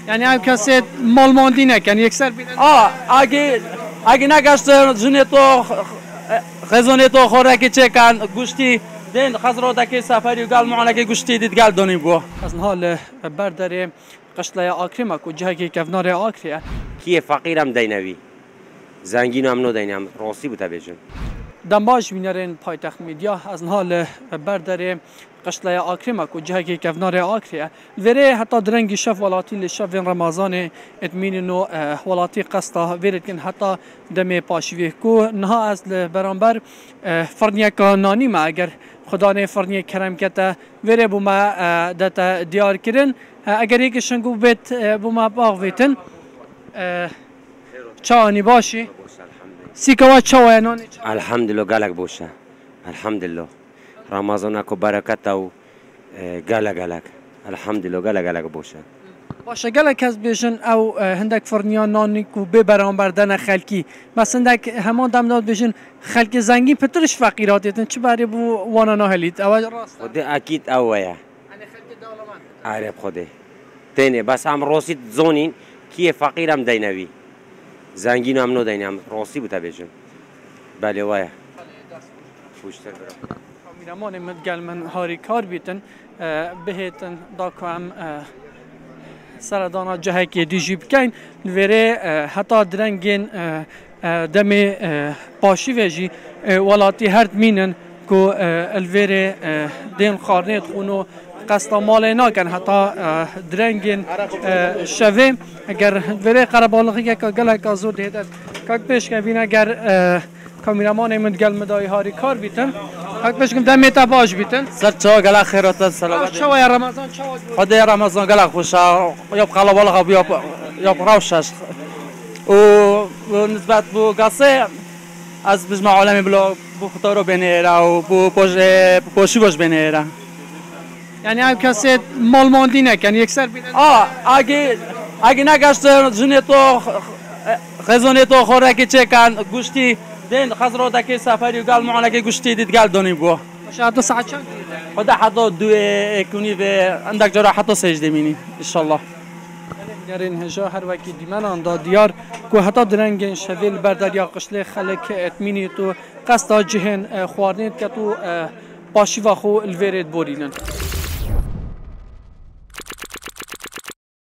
یعنی هم کسی مال ماندی نکن یکسر بیدن اگه نگشت جنه تو خزانه تو خوراکی چکن گوشتی دین خزرودکی سفری و گل معانکه گوشتی دید گل دونی بو از حال بردار قشله آکریمه که جایی که کفنار آکریه کیه فقیرم دینوی زنگین هم نو دینم راستی بوده بیشن دنباش بینرین پایتخت میدیا از حال بردار قشله آکریمه که جایی که کفنار آکریه وره حتی درنگی شف ولاتی لشف رمضان اتمین نو ولاتی قصتا ورد کن حتی دم پاشویه که نها از برانبر فرنیه که نانی ما اگر خدا نه فرنیه کرم کته وره بوما دتا دیار کرن اگر یک شنگو بیت بوما باغ بیتن چانی باشی سیکوا چاوی نانی الحمدلله گلک باشه الحمدلله رمضان اکو برکت او گلک الحمدلله گلک باشه باشه گلک از بیشن او هندک فرنیان نانی کو به برانبر دن خلکی مثلا هندک همان دمداد بیشن خلک زنگی پترش فقیراتیتن چه باری بو وانا نهلید اول راست خود اکید اوه خلک دولمان عرب خوده تینه بس هم راستی زونین کیه فقیرم دینوی زنگین هم نو دینم راستی بوده بیشن بله وایه پوشتر برم کامیرمان مدگل من هاری کار بیتن بهتن دا که هم سردانا جهه که دیجی بکن وره حتی درنگین دم پاشی ویجی ولاتی هرد مینن که الوره دین خارنیت خونو قصد مال ناکن حتی درنگین شوه اگر وره قربالغی که گلک آزور دیدد که پیش که بین اگر کامیرمان مدگل مدای هاری کار بیتن که پیش کم دمی تباش بیتن سر چا گلک خیرات سلامت چوای رمضان چوای خدای رمضان گلک خوشه یا قلبالغ یا روشش و نسبت بو قصه از بجمع عالمی بلا بو خطارو بینیره و بو پوشی باش بینیره یعنی هم کسی مال ماندی نکن یکسر بیدن اگه نگشت جنه تو خزانه تو خوراکی چکن گوشتی دین خزرودکی سفری و گل معانکه گوشتی دید گل دونی بو شاید ساعت چند خدا حتی دو اکنی و اندک جرا حتی سجده مینی انشالله گرین هجا هر وکی دیمن آندا دیار که حتی درنگین شویل برداریا قشله خلک اتمینی تو قصد جهن خوارنید که تو پاشی و خو الویرید بورینن